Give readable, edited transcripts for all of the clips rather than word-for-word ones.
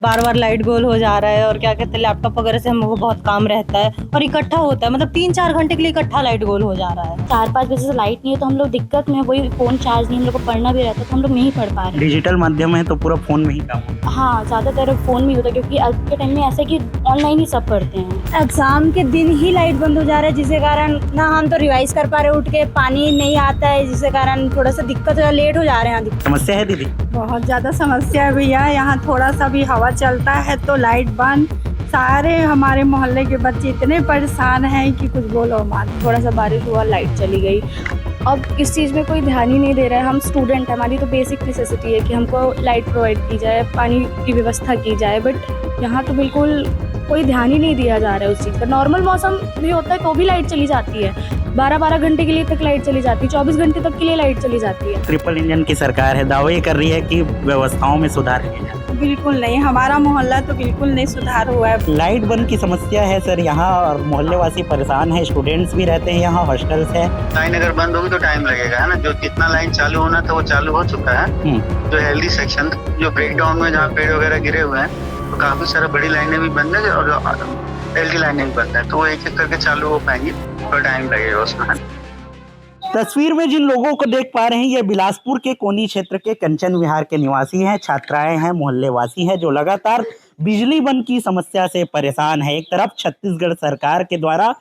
बार बार light गोल हो जा रहा है और क्या कहते हैं लैपटॉप वगैरह से हम लोग को बहुत काम रहता है और इकट्ठा होता है, मतलब 3-4 घंटे के लिए इकट्ठा लाइट गोल हो जा रहा है। 4-5 बजे से लाइट नहीं है तो हम लोग दिक्कत में, वही फ़ोन चार्ज नहीं, हम लोग को पढ़ना भी रहता है तो हम लोग नहीं पढ़ पा रहे। डिजिटल माध्यम है तो पूरा फ़ोन में ही काम होता है। हाँ, ज़्यादातर फ़ोन में ही होता है क्योंकि आज के टाइम में ऐसा है कि ऑनलाइन ही सब पढ़ते हैं। एग्ज़ाम के दिन ही लाइट बंद हो जा रहा है, जिसके कारण ना हम तो रिवाइज़ कर पा रहे उठ के, पानी नहीं आता है जिसके कारण थोड़ा सा दिक्कत हो रहा है, लेट हो जा रहे हैं अधिक। समस्या है दीदी? बहुत ज़्यादा समस्या है भैया, यहाँ थोड़ा सा भी हवा चलता है तो लाइट बंद। सारे हमारे मोहल्ले के बच्चे इतने परेशान हैं कि कुछ बोलो मत। थोड़ा सा बारिश हुआ, लाइट चली गई। अब इस चीज़ में कोई ध्यान ही नहीं दे रहा है। हम स्टूडेंट हैं, हमारी तो बेसिक नेसेसिटी है कि हमको लाइट प्रोवाइड की जाए, पानी की व्यवस्था की जाए, बट यहाँ तो बिल्कुल कोई ध्यान ही नहीं दिया जा रहा है उस चीज़ का। नॉर्मल मौसम भी होता है तो भी लाइट चली जाती है, 12-12 घंटे के लिए तक लाइट चली जाती है, 24 घंटे तक के लिए लाइट चली जाती है। ट्रिपल इंजन की सरकार है, दावे कर रही है कि व्यवस्थाओं में सुधार किया जाए। बिल्कुल नहीं, हमारा मोहल्ला तो बिल्कुल नहीं सुधार हुआ है। लाइट बंद की समस्या है सर यहाँ, और मोहल्ले वासी परेशान है, स्टूडेंट्स भी रहते हैं यहाँ, हॉस्टल्स है। लाइन अगर बंद होगी तो टाइम लगेगा, है ना। जो जितना लाइन चालू होना था वो चालू हो चुका है। जो हेल्दी सेक्शन, जो ब्रेक डाउन में जहाँ पेड़ वगैरह गिरे हुए हैं, तो काफी सारा बड़ी लाइनें भी बंद है और एलटी लाइनें भी बंद है, तो वो एक एक करके चालू हो पाएंगी, थोड़ा टाइम लगेगा उसमें। तस्वीर में जिन लोगों को देख पा रहे हैं ये बिलासपुर के कोनी क्षेत्र के कंचन विहार के निवासी हैं, छात्राएं हैं, मोहल्ले वासी हैं जो लगातार बिजली बंद की समस्या से परेशान है। एक तरफ छत्तीसगढ़ सरकार के द्वारा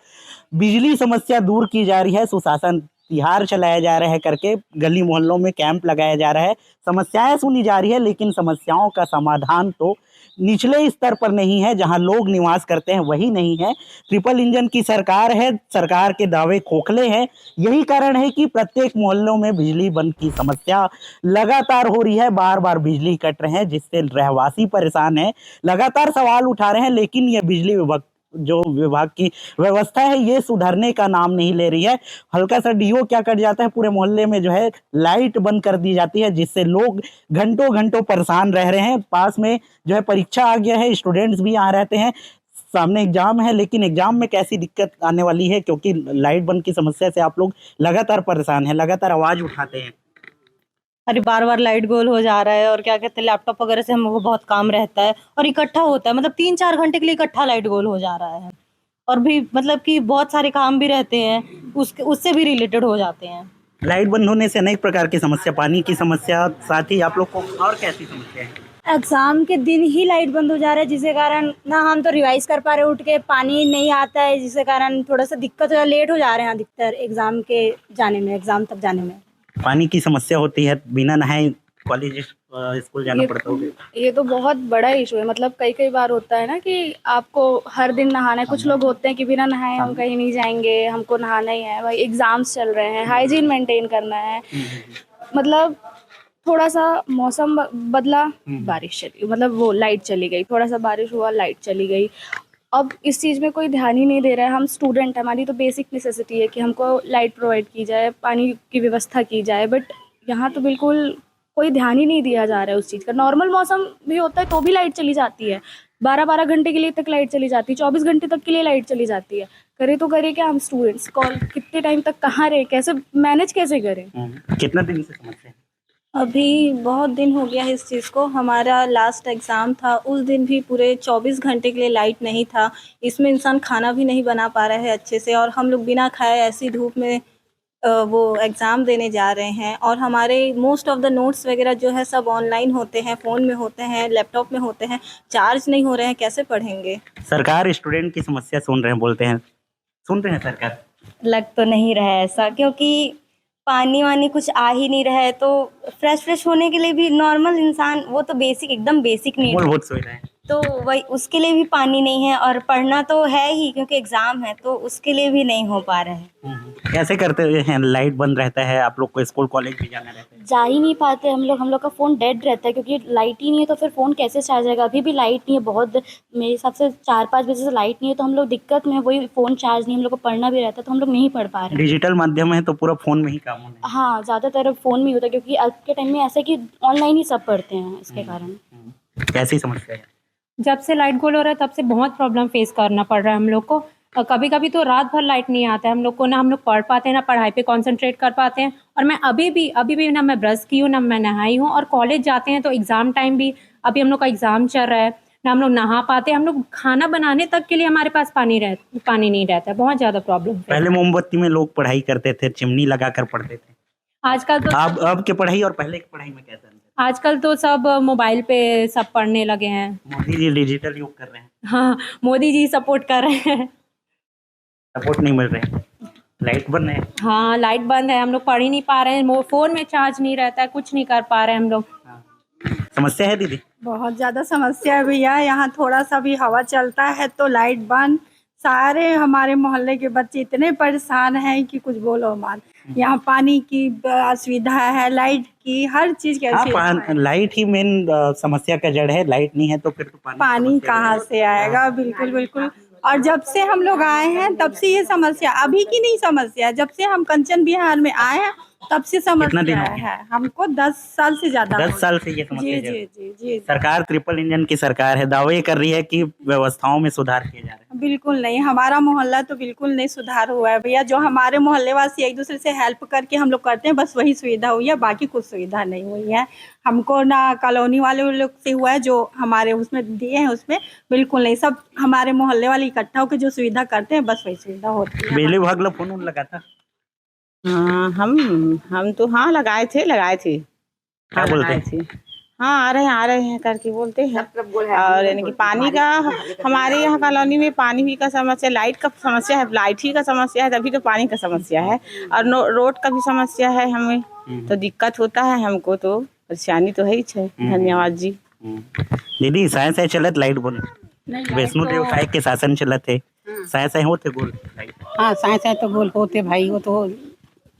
बिजली समस्या दूर की जा रही है, सुशासन तिहार चलाया जा रहा है करके गली मोहल्लों में कैंप लगाया जा रहा है, समस्याएं सुनी जा रही है, लेकिन समस्याओं का समाधान तो निचले स्तर पर नहीं है, जहां लोग निवास करते हैं वही नहीं है। ट्रिपल इंजन की सरकार है, सरकार के दावे खोखले हैं, यही कारण है कि प्रत्येक मोहल्लों में बिजली बंद की समस्या लगातार हो रही है, बार बार बिजली कट रहे हैं जिससे रहवासी परेशान है, लगातार सवाल उठा रहे हैं, लेकिन यह बिजली विभाग की व्यवस्था है ये सुधरने का नाम नहीं ले रही है। हल्का सा डीओ क्या कर जाता है, पूरे मोहल्ले में जो है लाइट बंद कर दी जाती है, जिससे लोग घंटों घंटों परेशान रह रहे हैं। पास में जो है परीक्षा आ गया है, स्टूडेंट्स भी यहाँ रहते हैं, सामने एग्जाम है, लेकिन एग्जाम में कैसी दिक्कत आने वाली है, क्योंकि लाइट बंद की समस्या से आप लोग लगातार परेशान हैं, लगातार आवाज उठाते हैं। अरे बार बार लाइट गोल हो जा रहा है और क्या कहते हैं लैपटॉप वगैरह से हम लोग को बहुत काम रहता है और इकट्ठा होता है, मतलब 3-4 घंटे के लिए इकट्ठा लाइट गोल हो जा रहा है और भी मतलब कि बहुत सारे काम भी रहते हैं उससे भी रिलेटेड हो जाते हैं। लाइट बंद होने से अनेक प्रकार की समस्या, पानी की समस्या, साथ ही आप लोग को और कैसी समस्या है? एग्ज़ाम के दिन ही लाइट बंद हो जा रहा है, जिसके कारण ना हम तो रिवाइज़ कर पा रहे उठ के, पानी नहीं आता है जिसके कारण थोड़ा सा दिक्कत हो रहा है, लेट हो जा रहे हैं अधिकतर एग्ज़ाम के जाने में, एग्ज़ाम तक जाने में। पानी की समस्या होती है, बिना नहाए कॉलेज स्कूल जाना पड़ता होगा। ये तो बहुत बड़ा इशू है। मतलब कई बार होता है ना कि आपको हर दिन नहाना है। कुछ लोग होते हैं कि बिना नहाए हम कहीं नहीं जाएंगे, हमको नहाना ही है, भाई एग्ज़ाम्स चल रहे हैं, हाइजीन मेंटेन करना है। मतलब थोड़ा सा मौसम बदला, बारिश चली, मतलब वो लाइट चली गई, थोड़ा सा बारिश हुआ, लाइट चली गई। अब इस चीज़ में कोई ध्यान ही नहीं दे रहा है। हम स्टूडेंट हैं, हमारी तो बेसिक नेसेसिटी है कि हमको लाइट प्रोवाइड की जाए, पानी की व्यवस्था की जाए, बट यहाँ तो बिल्कुल कोई ध्यान ही नहीं दिया जा रहा है उस चीज़ का। नॉर्मल मौसम भी होता है तो भी लाइट चली जाती है, 12-12 घंटे के लिए तक लाइट चली जाती है, 24 घंटे तक के लिए लाइट चली जाती है। करे क्या हम स्टूडेंट्स, कॉल कितने टाइम तक कहाँ रहे, कैसे मैनेज कैसे करें? कितना दिन से समस्या है? अभी बहुत दिन हो गया है इस चीज़ को। हमारा लास्ट एग्ज़ाम था, उस दिन भी पूरे 24 घंटे के लिए लाइट नहीं था। इसमें इंसान खाना भी नहीं बना पा रहा है अच्छे से, और हम लोग बिना खाए ऐसी धूप में वो एग्ज़ाम देने जा रहे हैं। और हमारे मोस्ट ऑफ़ द नोट्स वगैरह जो है सब ऑनलाइन होते हैं, फ़ोन में होते हैं, लैपटॉप में होते हैं, चार्ज नहीं हो रहे हैं, कैसे पढ़ेंगे? सरकार स्टूडेंट की समस्या सुन रहे हैं, बोलते हैं, सुन रहे हैं सरकार? लग तो नहीं रहा है ऐसा, क्योंकि पानी वानी कुछ आ ही नहीं रहा है, तो फ्रेश होने के लिए भी नॉर्मल इंसान, वो तो बेसिक एकदम बेसिक नीड, मूलभूत सुविधाएं। तो वही उसके लिए भी पानी नहीं है और पढ़ना तो है ही क्योंकि एग्जाम है, तो उसके लिए भी नहीं हो पा रहा है। कैसे करते हैं? लाइट बंद रहता है, आप लोग को स्कूल कॉलेज भी जाना रहता है? जा ही नहीं पाते हम लोग का फ़ोन डेड रहता है क्योंकि लाइट ही नहीं है, तो फिर फ़ोन कैसे चार्ज रहेगा? अभी भी लाइट नहीं है, बहुत मेरे हिसाब से 4-5 बजे से लाइट नहीं है तो हम लोग दिक्कत में, वही फ़ोन चार्ज नहीं, हम लोग को पढ़ना भी रहता है तो हम लोग नहीं पढ़ पा रहे। डिजिटल माध्यम है तो पूरा फोन में ही काम होना है। हाँ, ज़्यादातर फ़ोन में ही होता है क्योंकि आज के टाइम में ऐसा है कि ऑनलाइन ही सब पढ़ते हैं, इसके कारण। कैसी समस्या है? जब से लाइट गोल हो रहा है तब से बहुत प्रॉब्लम फेस करना पड़ रहा है हम लोग को। कभी कभी तो रात भर लाइट नहीं आता है हम लोग को, ना हम लोग पढ़ पाते हैं, ना पढ़ाई पे कंसंट्रेट कर पाते हैं। और मैं अभी भी ना मैं ब्रश की हूँ, ना मैं नहाई हूँ, और कॉलेज जाते हैं तो एग्ज़ाम टाइम भी, अभी हम लोग का एग्ज़ाम चल रहा है ना हम लोग नहा पाते, हम लोग खाना बनाने तक के लिए हमारे पास पानी नहीं रहता है। बहुत ज्यादा प्रॉब्लम। पहले मोमबत्ती में लोग पढ़ाई करते थे, चिमनी लगाकर पढ़ते थे। आजकल तो अब के पढ़ाई और पहले की पढ़ाई में कैसा अंतर? आजकल तो सब मोबाइल पे सब पढ़ने लगे हैं। मोदी जी डिजिटल युग कर रहे हैं। हाँ, मोदी जी सपोर्ट कर रहे हैं। सपोर्ट नहीं मिल रहे, लाइट बंद है। हाँ, लाइट बंद है, हम लोग पढ़ ही नहीं पा रहे हैं, फोन में चार्ज नहीं रहता है, कुछ नहीं कर पा रहे हैं हम लोग। समस्या है दीदी? बहुत ज़्यादा समस्या है भैया। यहाँ थोड़ा सा भी हवा चलता है तो लाइट बंद। सारे हमारे मोहल्ले के बच्चे इतने परेशान हैं कि कुछ बोलो मत। यहाँ पानी की असुविधा है, लाइट की, हर चीज़ की असुविधा है। लाइट ही मेन समस्या का जड़ है। लाइट नहीं है तो फिर तो पानी कहाँ से आएगा? बिल्कुल बिल्कुल। और जब से हम लोग आए हैं तब से ये समस्या, अभी की नहीं समस्या, जब से हम कंचन विहार में आए हैं तब से समस्या है। हमको 10 साल से ज्यादा 10 साल से ये जी समस्या जी जी जी। सरकार ट्रिपल इंजन की सरकार है, दावे कर रही है कि व्यवस्थाओं में सुधार किए जा रहे हैं। बिल्कुल नहीं, हमारा मोहल्ला तो बिल्कुल नहीं सुधार हुआ है भैया। जो हमारे मोहल्ले वासी एक दूसरे से हेल्प करके हम लोग करते हैं, बस वही सुविधा हुई है, बाकी कुछ सुविधा नहीं हुई है। हमको ना कॉलोनी वाले लोग से हुआ है जो हमारे उसमें दिए हैं, उसमें बिल्कुल नहीं। सब हमारे मोहल्ले वाले इकट्ठा होकर जो सुविधा करते हैं बस वही सुविधा होती है। बिजली विभाग लोग फोन लगा था? हाँ, हम तो हाँ लगाए थे क्या बोलते थे? हाँ आ रहे हैं करके बोलते हैं। और यानी कि पानी का हमारे यहाँ कॉलोनी में पानी भी का समस्या, लाइट का समस्या है, लाइट ही का समस्या है, तभी तो पानी का समस्या है। और रोड का भी समस्या है, हमें तो दिक्कत होता है, हमको तो परेशानी तो है ही है। धन्यवाद जी। दीदी साय चलत लाइट बोल वैष्णो देव साय के शासन चलत है, साय होते गोल लाइट। हाँ, साय तो गोल होते भाई, वो तो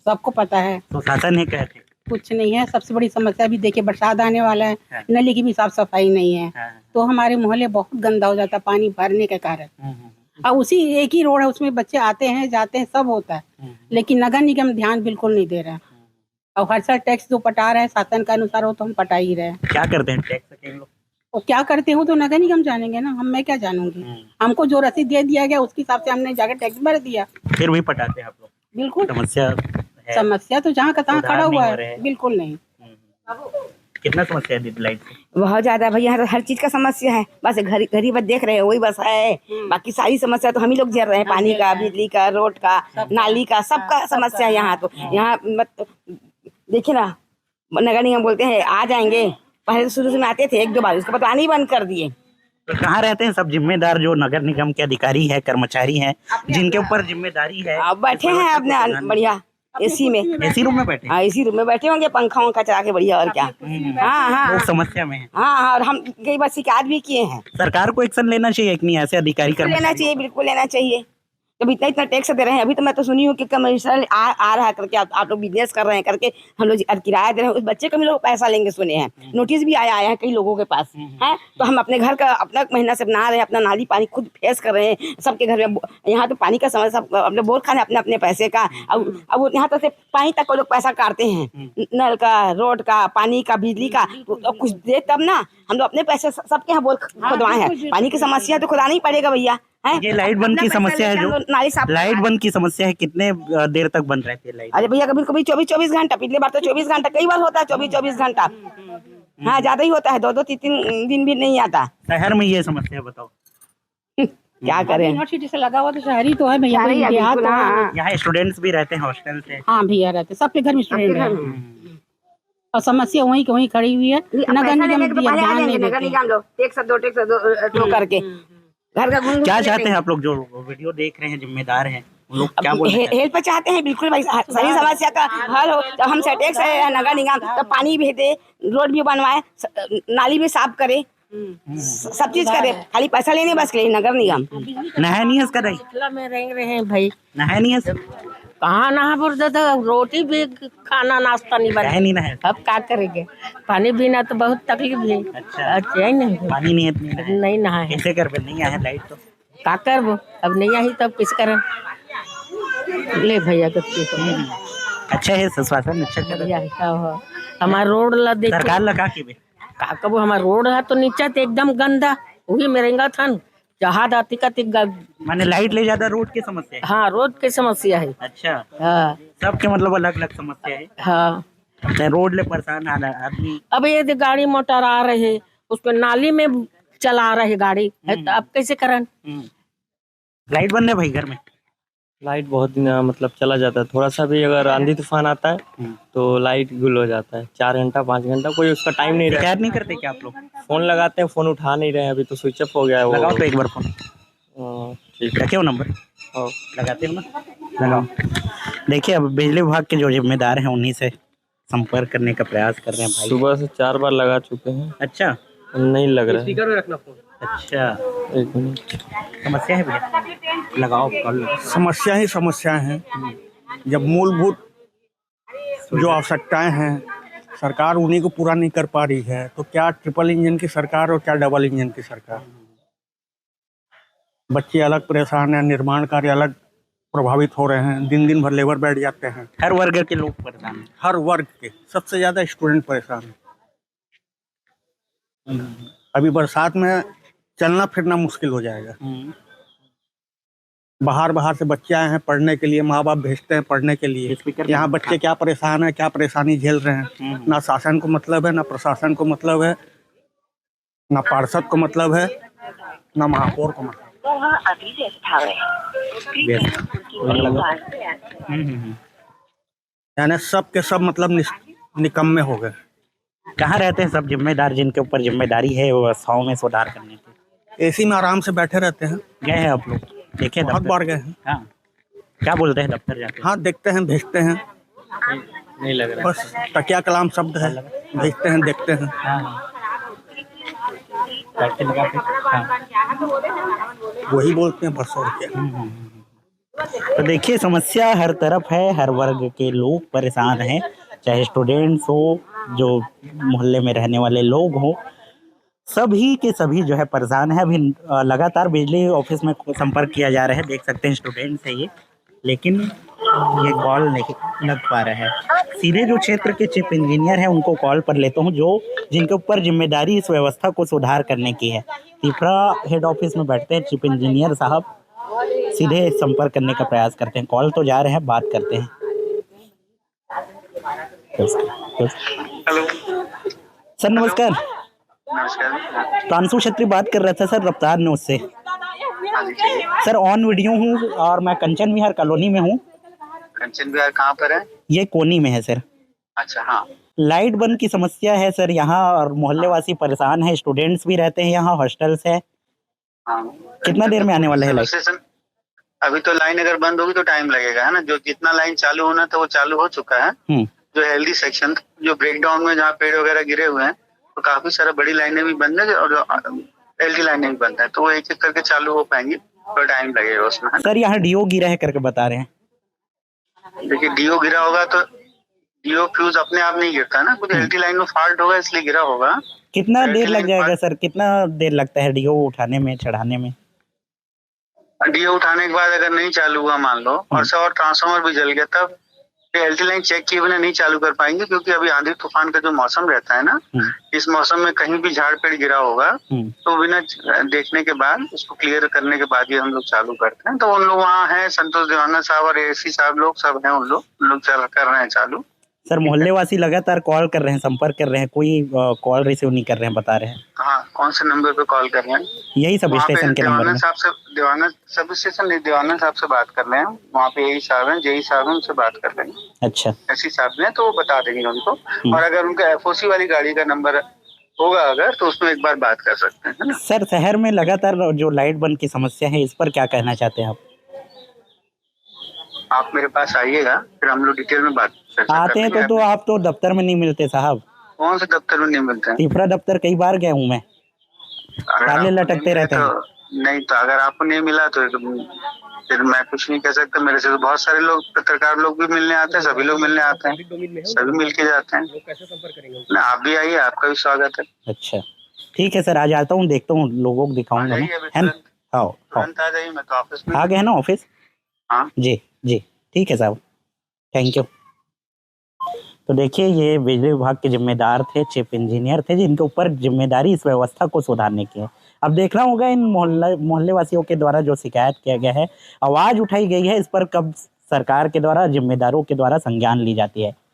सबको पता है। तो शासन है कहते कुछ नहीं है। सबसे बड़ी समस्या भी देखिए, बरसात आने वाला है, नली की भी साफ सफाई नहीं है। तो हमारे मोहल्ले बहुत गंदा हो जाता पानी भरने के कारण। और उसी एक ही रोड है, उसमें बच्चे आते हैं जाते हैं, सब होता है, लेकिन नगर निगम ध्यान बिल्कुल नहीं दे रहा है। और हर साल टैक्स जो पटा रहे हैं शासन के अनुसार, वो तो हम पटा ही रहे हैं। क्या करते हैं टैक्स के लोग? और क्या करते हो तो नगर निगम जानेंगे ना, मैं क्या जानूंगी। हमको जो रसीद दे दिया गया उसके हिसाब से हमने जाकर टैक्स भर दिया। फिर भी पटाते हैं आप लोग? बिल्कुल। समस्या तो जहाँ का तहाँ खड़ा हुआ है, बिल्कुल नहीं। कितना समस्या है दीदी लाइट से? बहुत ज्यादा भैया, यहाँ तो हर चीज का समस्या है। बस घर बस देख रहे हैं वही बस है, बाकी सारी समस्या तो हम ही लोग झेल रहे हैं। पानी का, बिजली का, रोड का, नाली का, सबका समस्या है यहाँ। तो यहाँ देखिए ना, नगर निगम बोलते हैं आ जाएंगे, पहले तो शुरू में आते थे 1-2 बार, उसके बाद पानी बंद कर दिए। तो कहाँ रहते हैं सब जिम्मेदार जो नगर निगम के अधिकारी है, कर्मचारी हैं, जिनके ऊपर जिम्मेदारी है? बैठे हैं अपने बढ़िया एसी में, एसी रूम में बैठे? हाँ, एसी रूम में बैठे होंगे, पंखा वंखा चला के बढ़िया। और क्या? हाँ, लोग समस्या में है। हाँ, और हम कई बार शिकायत भी किए हैं। सरकार को एक्शन लेना चाहिए कि नहीं? ऐसे अधिकारी लेना चाहिए, बिल्कुल लेना चाहिए। जब इतना टैक्स दे रहे हैं, अभी तो मैं तो सुनी हूँ कि कमर्शियल आ रहा है करके, आप लोग बिजनेस कर रहे हैं करके, हम लोग किराया दे रहे हैं, उस बच्चे का भी लोग पैसा लेंगे सुने हैं। नोटिस भी आया है कई लोगों के पास है। तो हम अपने घर का अपना महीना से बना रहे हैं, अपना नाली पानी खुद फेस कर रहे हैं। सबके घर में यहाँ तो पानी का समस्या, अपने बोर खाने अपने अपने पैसे का। अब यहाँ तक से पानी तक लोग पैसा काटते हैं, नल का, रोड का, पानी का, बिजली का। कुछ दे तब ना, हम लोग अपने पैसे सबके यहाँ बोर खुदवाए हैं। पानी की समस्या तो खुदाना ही पड़ेगा भैया। ये लाइट बंद की समस्या है, जो लाइट बंद की समस्या है, कितने देर तक बंद रहती है लाइट? अरे भैया कभी कभी 24 घंटा, पिछले बार तो 24 घंटा, कई बार होता है 24 घंटा। हाँ, ज्यादा ही होता है, 2-2, 3 दिन भी नहीं आता। शहर में ये समस्या बताओ क्या करें? यूनिवर्सिटी से लगा हुआ तो शहरी तो है भैया, यहाँ स्टूडेंट्स भी रहते हैं हॉस्टल से? हाँ भैया रहते, सबके घर में स्टूडेंट है। और समस्या वहीं की वहीं खड़ी हुई है। नगर निगम लोग टैक्स दो करके घर का घूम। क्या चाहते हैं आप लोग जो वीडियो देख रहे हैं, जिम्मेदार हैं, लोग क्या बोल रहे हैं? हेल्प चाहते हैं, बिल्कुल भाई, सही समस्या का हल हो। जब हम टैक्स है नगर निगम, तो पानी भी दे, रोड भी बनवाए, नाली भी साफ करे, सब चीज करे, खाली पैसा लेने बस के लिए नगर निगम। नहा नहीं कर रही? में रह रहे हैं भाई, नहा नहीं कहाँ नहा बोलते थे, रोटी भी खाना नाश्ता नहीं बना, नहीं नहा। अब क्या करेंगे? पानी बिना तो बहुत तकलीफ है। अच्छा ही नहीं, पानी नहीं नहा है, कैसे कर? नहीं आया लाइट तो क्या करबो? अब नहीं आई तब किस करें? ले भैया कुछ अच्छा है, शासन अच्छा कर रहा है। हमारा रोड ला देख, सरकार लगा के का कबो हमारा रोड है तो नीचे तो एकदम गंदा, वही मेरेंगा था जहाज आती का माने लाइट ले ज्यादा रोड की समस्या है? हाँ, रोड की समस्या है। अच्छा, हाँ, सबके मतलब अलग अलग समस्या है। हाँ, रोड ले परेशान आदमी। अब ये गाड़ी मोटर आ रहे, उसको नाली में चला रहे गाड़ी है, तो अब कैसे करें? लाइट बंद है भाई घर में? लाइट बहुत दिन मतलब चला जाता है, थोड़ा सा भी अगर आंधी तूफान आता है तो लाइट गुल हो जाता है, 4 घंटा 5 घंटा, कोई उसका टाइम नहीं रहता। शिकायत नहीं करते क्या आप लोग? फोन लगाते हैं, फोन उठा नहीं रहे हैं, अभी तो स्विच ऑफ हो गया है वो। लगाओ तो एक बार फोन, ठीक है, रखे हो नंबर? और लगाते हो ना, लगाओ। देखिए अब बिजली विभाग के जो जिम्मेदार हैं उन्हीं से संपर्क करने का प्रयास कर रहे हैं भाई। सुबह से 4 बार लगा चुके हैं, अच्छा, नहीं लग रहा है। रखना फोन। अच्छा, 1 मिनट। समस्या है भैया? लगाओ कॉल। समस्या ही समस्याएं हैं। जब मूलभूत जो आवश्यकताएं हैं सरकार उन्हीं को पूरा नहीं कर पा रही है, तो क्या ट्रिपल इंजन की सरकार और क्या डबल इंजन की सरकार। बच्चे अलग परेशान हैं, निर्माण कार्य अलग प्रभावित हो रहे हैं, दिन दिन भर लेबर बैठ जाते हैं। हर वर्ग के लोग परेशान हैं। हर वर्ग के, सबसे ज्यादा स्टूडेंट परेशान हैं। अभी बरसात में चलना फिरना मुश्किल हो जाएगा। बाहर से बच्चे आए हैं पढ़ने के लिए, माँ बाप भेजते हैं पढ़ने के लिए। यहाँ बच्चे क्या परेशान है, क्या परेशानी झेल रहे हैं। ना शासन को मतलब है, ना प्रशासन को मतलब है, ना पार्षद को मतलब है, ना महापौर को मतलब यानी सब के सब मतलब निकम्मे हो गए। कहाँ रहते हैं सब जिम्मेदार जिनके ऊपर जिम्मेदारी है व्यवस्थाओं में सुधार करने की? एसी में आराम से बैठे रहते हैं। गए हैं आप लोग? देखे बहुत बार गए हैं। हाँ, क्या बोलते हैं दफ्तर जाके? हाँ, देखते हैं, भेजते हैं, नहीं लग रहा है। बस तकिया कलाम शब्द है, भेजते हैं, देखते हैं। वही बोलते हैं बस, और क्या। तो देखिए समस्या हर तरफ है, हर वर्ग के लोग परेशान हैं, चाहे स्टूडेंट्स हो, जो मोहल्ले में रहने वाले लोग हो, सभी के सभी जो है परेशान है। अभी लगातार बिजली ऑफिस में संपर्क किया जा रहा है, देख सकते हैं स्टूडेंट्स है ये, लेकिन ये कॉल नहीं लग पा रहा है। सीधे जो क्षेत्र के चीफ इंजीनियर हैं उनको कॉल पर लेता हूँ, जो जिनके ऊपर जिम्मेदारी इस व्यवस्था को सुधार करने की है। तिफरा हेड ऑफिस में बैठते हैं चीफ इंजीनियर साहब, सीधे संपर्क करने का प्रयास करते हैं। कॉल तो जा रहे हैं, बात करते हैं। हेलो सर नमस्कार। नमस्कार। प्रांशु छत्री बात कर रहा था सर, रफ्तार न्यूज से। सर ऑन वीडियो हूँ और मैं कंचन विहार कॉलोनी में हूँ। कंचन विहार कहाँ पर है? ये कोनी में है सर। अच्छा, हाँ। लाइट बंद की समस्या है सर यहाँ, और मोहल्ले वासी परेशान है, स्टूडेंट्स भी रहते हैं यहाँ, हॉस्टल्स है। हाँ। कितना देर में आने वाला है लाइट? अभी तो लाइन अगर बंद होगी तो टाइम लगेगा, है ना। जो जितना लाइन चालू होना था वो चालू हो चुका है। जो हेल्दी सेक्शन, जो ब्रेकडाउन में जहाँ पेड़ वगैरह गिरे हुए हैं, तो काफी सारा बड़ी लाइनें भी बंद है और एलडी लाइनें भी बंद है, तो वो एक एक करके चालू हो पाएंगी, तो टाइम लगेगा उसमें। सर यहाँ डीओ गिरा है करके बता रहे हैं। देखिए डीओ गिरा होगा तो डीओ फ्यूज अपने आप नहीं गिरता ना, कुछ एलटी लाइन में फॉल्ट होगा इसलिए गिरा होगा। कितना देर लग जाएगा सर, कितना देर लगता है डीओ उठाने में, चढ़ाने में? डीओ उठाने के बाद अगर नहीं चालू हुआ मान लो, और ट्रांसफार्मर भी जल गया, तब एलटी लाइन चेक किए बिना नहीं चालू कर पाएंगे, क्योंकि अभी आंधी तूफान का जो मौसम रहता है ना, इस मौसम में कहीं भी झाड़ पेड़ गिरा होगा तो बिना देखने के बाद, उसको क्लियर करने के बाद ही हम लोग चालू करते हैं। तो उन लोग वहाँ हैं, संतोष देवांगन साहब और एसी साहब लोग सब हैं, उन लोग कर रहे हैं चालू। सर मोहल्ले वासी लगातार कॉल कर रहे हैं, संपर्क कर रहे हैं, कोई कॉल रिसीव नहीं कर रहे हैं, बता रहे हैं। हाँ, कौन से नंबर पे कॉल कर रहे हैं? यही सब स्टेशन के नंबर में। देवांगन सब स्टेशन नहीं, देवांगन साहब से बात कर रहे हैं, वहाँ पे यही साहब हैं, जेई साहब हैं, उनसे बात कर रहे हैं। अच्छा, ऐसी साहब ने तो वो बता देंगे उनको। और अगर उनका एफओसी वाली गाड़ी का नंबर होगा अगर, तो उसमें एक बार बात कर सकते हैं। सर शहर में लगातार जो लाइट बंद की समस्या है, इस पर क्या कहना चाहते हैं आप? आप मेरे पास आइएगा, फिर हम लोग डिटेल में बात आते हैं तो आप तो दफ्तर में नहीं मिलते साहब। कौन से दफ्तर में नहीं मिलते हैं? तिफरा दफ्तर कई बार गया हूँ मैं, ताले लटकते रहते हैं। नहीं तो अगर आपको नहीं मिला तो फिर मैं कुछ नहीं कह सकता। मेरे से तो बहुत सारे लोग, पत्रकार लोग भी मिलने आते हैं, सभी लोग मिलने आते हैं, सभी मिल के जाते हैं। आप भी आइए, आपका भी स्वागत है। अच्छा ठीक है सर, आज आता हूँ, देखता हूँ, लोगों को दिखाऊंगा मैं, है ना। आओ आ जाइए, मैं तो ऑफिस में आ गए ना ऑफिस। हाँ जी जी ठीक है साहब, थैंक यू। तो देखिए ये बिजली विभाग के जिम्मेदार थे, चीफ इंजीनियर थे, जिनके ऊपर जिम्मेदारी इस व्यवस्था को सुधारने की है। अब देखना होगा इन मोहल्ले वासियों के द्वारा जो शिकायत किया गया है, आवाज़ उठाई गई है, इस पर कब सरकार के द्वारा, जिम्मेदारों के द्वारा संज्ञान ली जाती है।